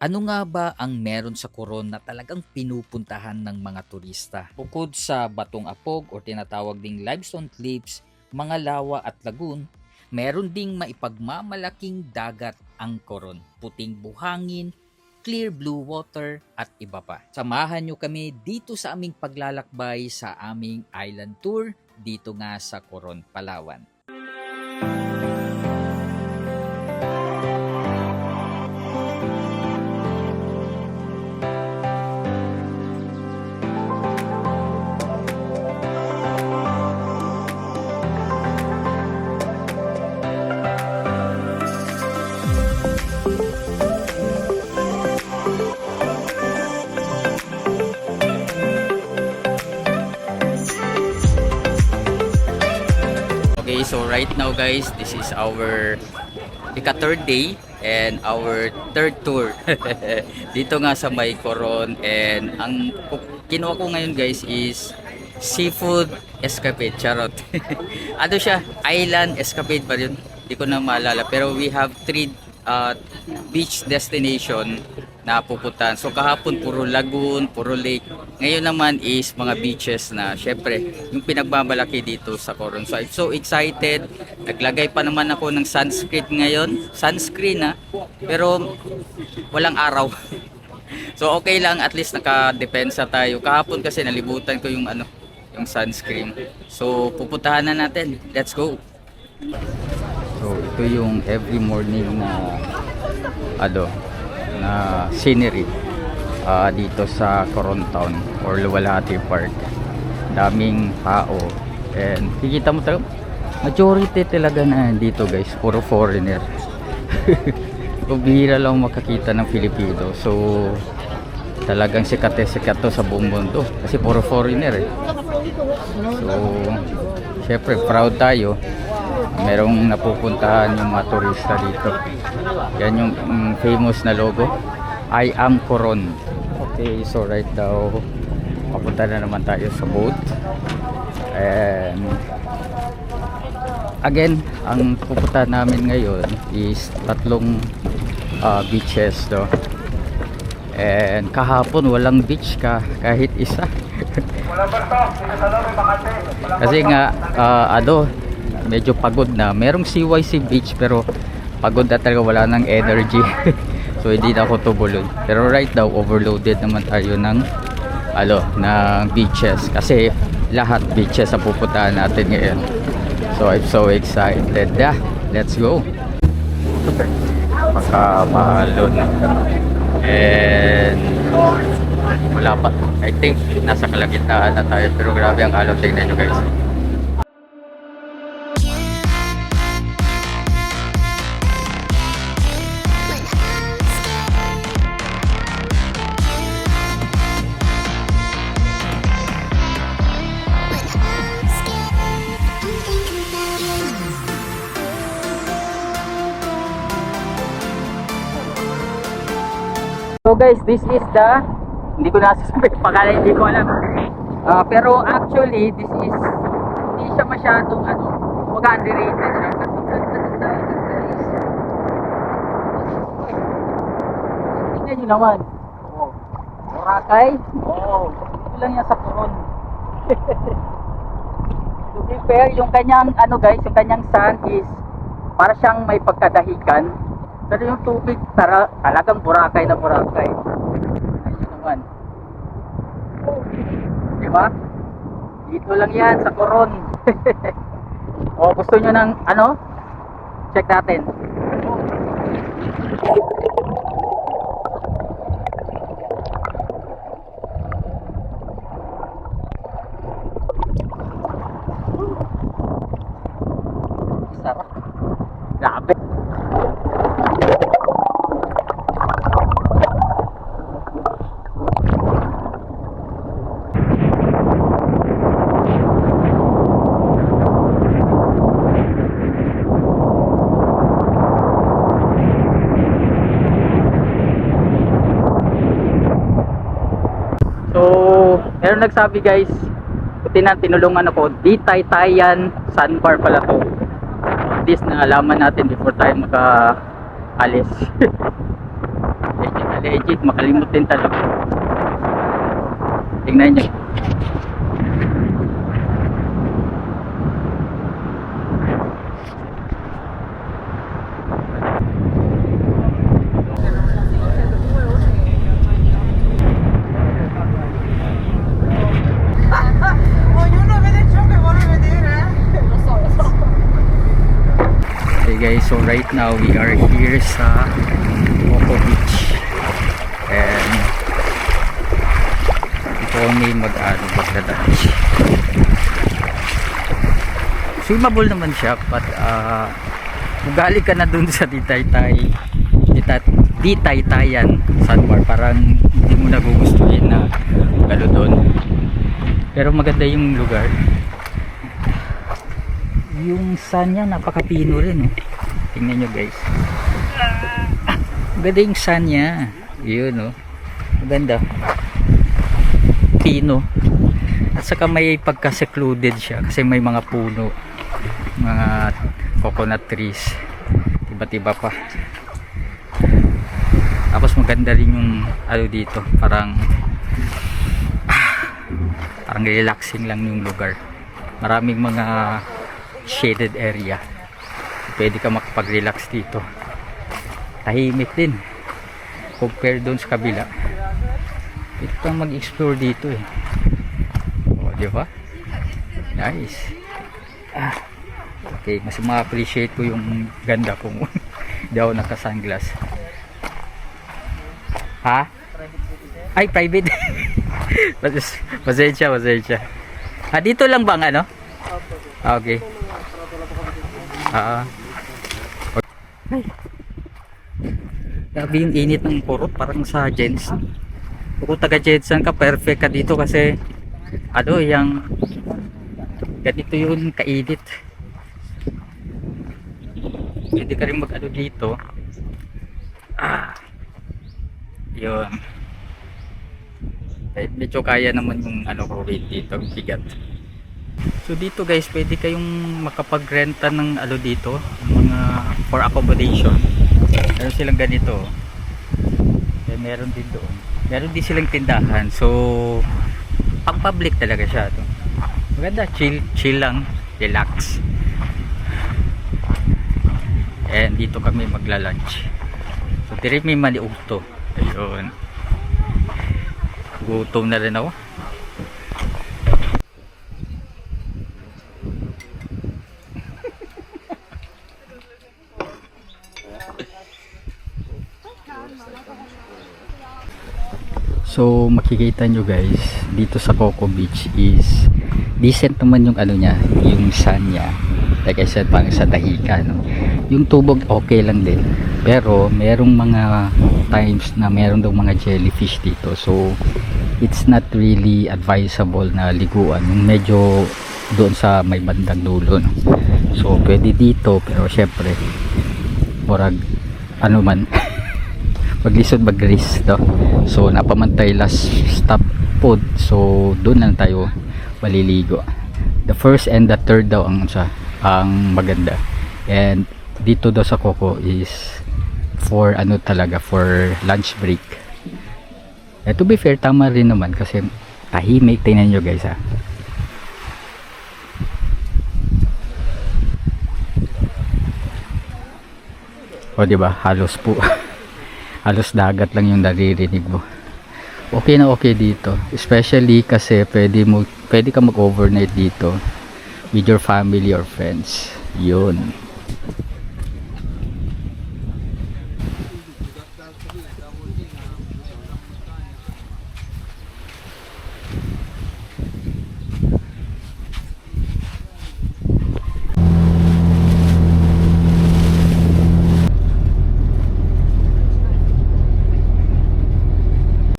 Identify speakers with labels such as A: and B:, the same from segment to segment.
A: Ano nga ba ang meron sa Coron na talagang pinupuntahan ng mga turista? Bukod sa Batong Apog o tinatawag ding limestone cliffs, mga lawa at lagoon, meron ding maipagmamalaking dagat ang Coron. Puting buhangin, clear blue water at iba pa. Samahan nyo kami dito sa aming paglalakbay sa aming island tour dito nga sa Coron, Palawan. Okay, so right now guys, this is our third day and our third tour dito nga sa May Coron. And ang kinuha ko ngayon guys is seafood escapade, charot. Ano siya, island escapade pa rin, hindi ko na maalala, pero we have three beach destination na pupuntahan. So kahapon puro lagoon, puro lake. Ngayon naman is mga beaches na syempre yung pinagbabalaki dito sa Coron. So I'm so excited. Naglagay pa naman ako ng sunscreen ngayon. Sunscreen pero walang araw. So okay lang, at least nakadepensa tayo. Kahapon kasi nalibutan ko yung yung sunscreen. So pupuntahan na natin. Let's go. So ito yung every morning na na scenery dito sa Coron Town or Luwalhati Park. Daming tao and kikita mo talaga majority talaga na dito guys, puro foreigner. Bihira lang makakita ng Filipino. So talagang sikat to sa buong mundo kasi puro foreigner So syempre proud tayo, merong napupuntahan yung mga turista dito. Yan yung famous na logo, I am Coron. Okay, so right now papunta na naman tayo sa boat. And again, ang pupuntahan namin ngayon is tatlong beaches and kahapon walang beach kahit isa. Kasi nga medyo pagod na. Merong CYC beach pero pagod na talaga, wala nang energy. So hindi na ako tubulod. Pero right now overloaded naman tayo ng ng beaches kasi lahat beaches sa pupuntahan natin ngayon. So I'm so excited. Let's go. Makamalon and wala pa, I think nasa kalagitnaan na tayo, pero grabe ang alon. Tingnan nyo guys. So guys, this is hindi ko nasasabi pangalan, hindi ko alam. Pero actually, this is hindi siya masyadong underrated siya. Tingnan nyo naman. Boracay. Ito lang yan sa Coron. To be fair, yung kanyang guys, yung kanyang sand is para siyang may pagkadahikan. Pero yung tubig talagang Boracay na Boracay. Ayun naman. Diba? Dito lang yan sa Coron. Gusto nyo ng check natin. Sarap. Grabe. Meron nagsabi guys, tinulungan ako, di Taytayan sandbar pala to. At least nalaman natin before tayo makaalis. Medyo Legit, makalimot din talaga. Tingnan nyo. Okay guys, so right now we are here sa Coco Beach and ito kami magdadaan. Swimmable naman siya but ugali ka na dun sa Ditaytayan Sandbar, parang hindi mo nagugustuhin na galo doon, pero maganda yung lugar. Yung sun niya napakapino rin, oh. Tingnan nyo guys, maganda yung sun niya, yun, oh. Maganda, pino, at saka may pagka-secluded siya kasi may mga puno, mga coconut trees, iba't-iba pa. Tapos maganda rin yung ano dito, parang relaxing lang yung lugar. Maraming mga shaded area, pwede ka makapag-relax dito. Tahimik din compare doon sa kabila. Pwede kang mag-explore dito eh. O, diba? Nice. Okay, mas ma-appreciate ko yung ganda kung hindi ako naka-sunglass. Ha? Ay, private. Pasensya. Dito lang bang ano? Okay. Grabe yung init ng purot, parang sa Jensen. Kung taga Jensen ka, perfect ka dito kasi ano, yung ganito yung kainit. Pwede ka rin mag-ano dito. Yun. Medyo kaya naman yung ano ko weight dito, bigat. So dito guys, pwede kayong makapag-renta ng ano dito, mga for accommodation. Meron silang ganito. Meron din doon. Meron din silang tindahan. So pang public talaga siya to. Maganda, chill lang, relax. And dito kami magla-lunch. So dire may maliog to. Ayun. Gutom na rin ako. So makikita nyo guys, dito sa Coco Beach is decent naman yung ano niya, yung sun niya. Like I said, parang sa dahika, no? Yung tubog okay lang din, pero merong mga times na meron daw mga jellyfish dito. So it's not really advisable na liguan yung medyo doon sa may bandang dulo, no? So pwede dito, pero syempre murag ano man maglisod mag-risk to. So napamantay last stop pod, so doon lang tayo maliligo. The first and the third daw ang maganda, and dito daw sa Coco is for ano talaga, for lunch break. To be fair, tama rin naman kasi tahimik. Tingnan nyo guys, ha. O diba, halos po halos dagat lang yung naririnig mo. Okay na okay dito, especially kasi pwede ka mag-overnight dito with your family or friends. Yun.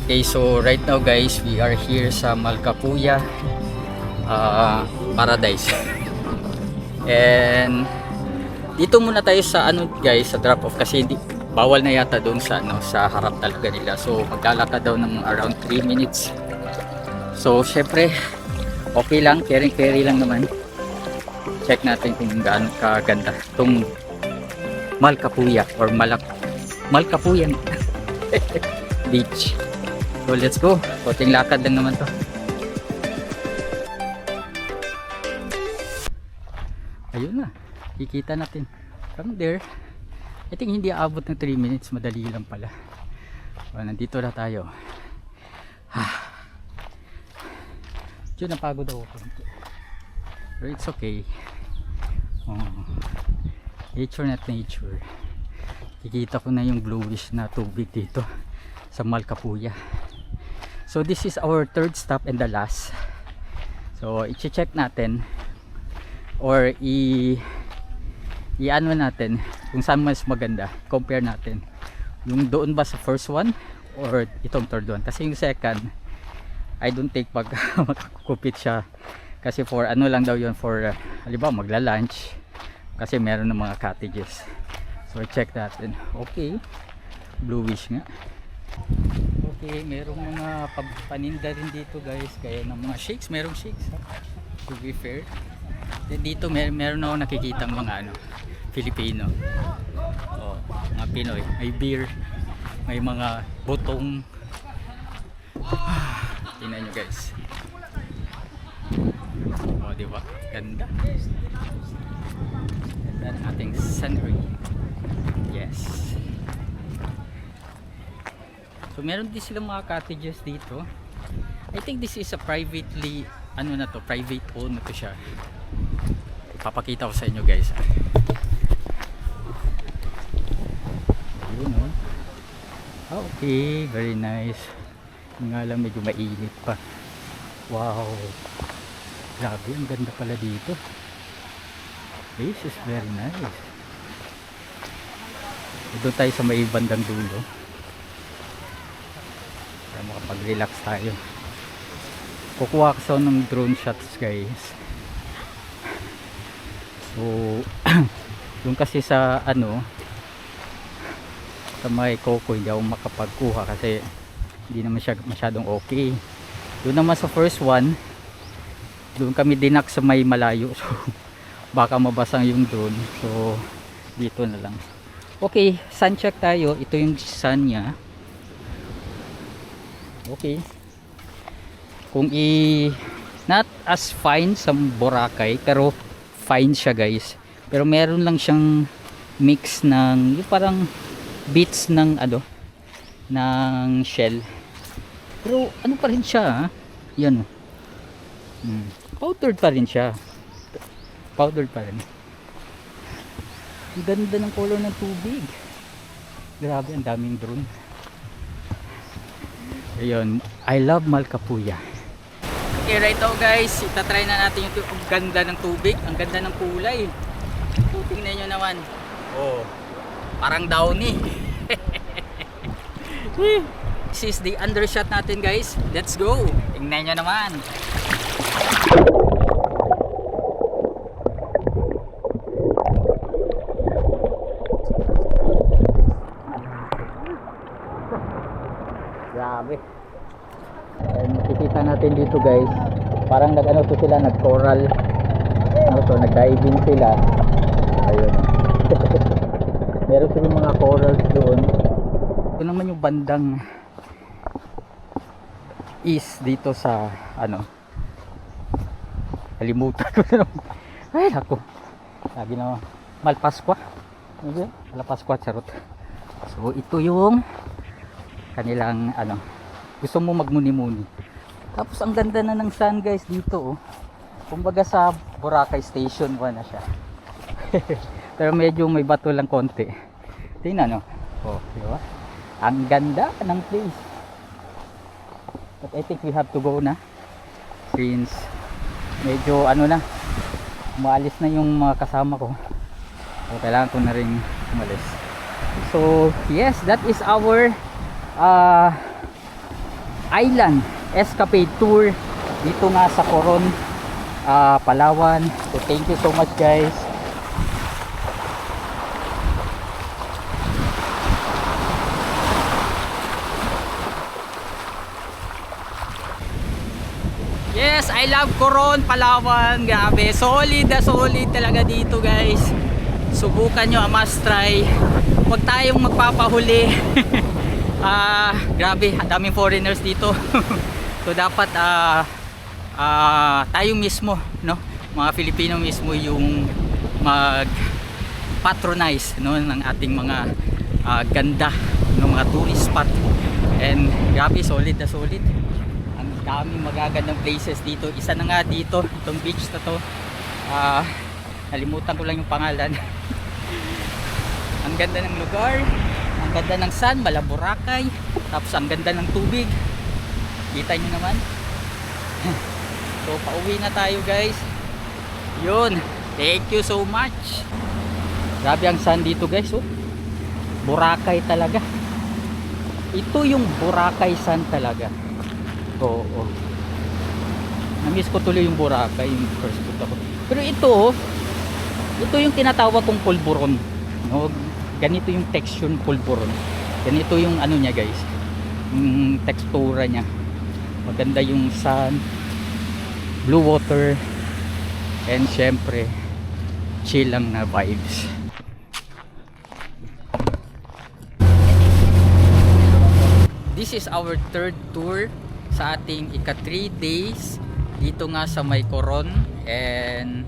A: Okay, so right now guys, we are here sa Malcapuya Paradise. And dito muna tayo sa ano guys, sa drop off kasi bawal na yata doon sa ano, sa harap talaga nila. So maglalakad daw ng around 3 minutes. So syempre okay lang, carry lang naman. Check natin kung gaano kaganda tong Malcapuya or Malcapuyan. beach. So let's go. Konting lakad lang naman to. Ayun na. Kikita natin. From there, I think hindi aabot ng 3 minutes. Madali lang pala. So, nandito na tayo. Diyo napagod ako. Pero it's okay. Nature not nature. Kikita ko na yung bluish na tubig dito sa Malcapuya. So this is our third stop and the last. So i-check natin or i-ano natin kung saan mas maganda. Compare natin yung doon ba sa first one or itong third one. Kasi yung second I don't think pag makakupit siya. Kasi for ano lang daw yun, for halimbawa magla-lunch. Kasi meron ng mga cottages. So check natin. Okay. Bluish nga. Okay, merong mga paninda rin dito guys. Kaya ng mga shakes, merong shakes. To be fair. Then dito meron ako nakikita mga Filipino. Oh, mga Pinoy. May beer. May mga butong. Tingnan nyo guys. Oh, diba? Ganda. Ganda ng ating scenery. Yes. So meron din silang mga cottages dito. I think this is a privately private owned na to siya. Ipapakita ko sa inyo guys. Ayun, oh. Okay, very nice. Nga lang medyo mainit pa. Wow. Grabe, ang ganda pala dito. This is very nice. Doon tayo sa may bandang dulo para makapag-relax tayo. Kukuha ko ng drone shots guys. So yung kasi sa sa may Coco hindi ako makapagkuha kasi hindi naman siya masyadong okay. Doon naman sa first one, doon kami dinak sa may malayo. So baka mabasang yung drone. So dito na lang. Okay, sun check tayo. Ito yung sun niya. Okay. Kung not as fine sa Boracay, pero fine siya guys. Pero meron lang siyang mix ng yung parang bits ng ng shell. Pero ano pa rin siya, yan. Powdered pa rin siya. Powdered pa rin. Ang ganda ng color ng tubig. Grabe, ang daming drone. Ayun, I love Malcapuya. Okay, right now guys, itatry na natin yung ang ganda ng tubig, ang ganda ng kulay. Tingnan nyo naman. Oh, parang downy. This is the undershot natin guys. Let's go. Tingnan nyo naman. Grabe. And makikita natin dito guys, parang to sila, nag-coral. Nag-diving sila. Ayun. Meron silang mga corals doon. Ito naman yung bandang east dito sa kalimutan ko na naman. Ay nako. Lagi na Malpascua. Malpascua, charot. So ito yung kanilang gusto mo magmuni-muni. Tapos ang ganda na ng sun guys dito, oh. Kumbaga sa Boracay Station 1 na siya. Pero medyo may bato lang konti. Tingnan oh, di ba? Ang ganda ng place. But I think we have to go na since medyo na umaalis na yung mga kasama ko. So kailangan ko na rin umalis. So yes, that is our island escapade tour dito nga sa Coron, Palawan. So thank you so much guys. Yes, I love Coron, Palawan. Grabe, solid na solid talaga dito guys. Subukan nyo, a must try. Huwag tayong magpapahuli. Grabe, ang daming foreigners dito. So dapat tayo mismo, no, mga Filipino mismo yung mag patronize, no, ng ating mga ganda ng mga tourist spot. And grabe, solid na solid. Ang daming magagandang places dito. Isa na nga dito, itong beach na to, nalimutan ko lang yung pangalan. Ang ganda ng lugar, ang ganda ng sun, Boracay, tapos ang ganda ng tubig. Kita nyo naman. So pauwi na tayo guys. Yun, thank you so much. Grabe ang sun dito guys, oh. Boracay talaga. Ito yung Boracay sun talaga. Oo. Na-miss ko tuloy yung Boracay, yung first punta ko. Pero ito yung tinatawag kong pulburon, no? Ganito yung texture ng pulburon. Ganito yung ano niya guys, yung tekstura niya. Maganda yung sun, blue water, and syempre chill lang na vibes. This is our third tour sa ating ika 3 days dito nga sa May Coron, and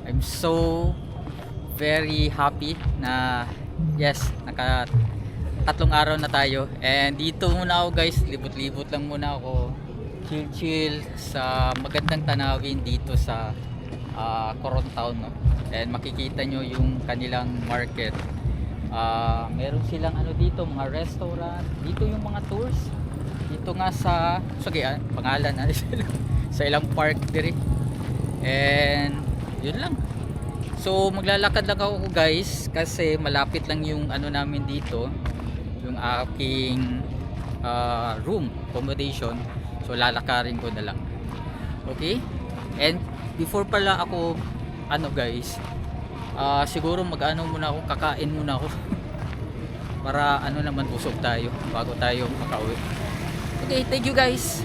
A: I'm so very happy na yes, naka 3 araw na tayo. And dito muna ako guys, libot-libot lang muna ako, chill sa magandang tanawin dito sa Coron Town, no? And makikita nyo yung kanilang market. Meron silang ano dito, mga restaurant dito, yung mga tours dito nga sa pangalan sa ilang park dire. And yun lang. So maglalakad lang ako guys kasi malapit lang yung ano namin dito, yung aking room accommodation. So lalakarin ko na lang. Okay? And before pala ako guys, siguro mag-ano muna ako, kakain muna ako para naman busog tayo bago tayo makauwi. Okay, thank you guys.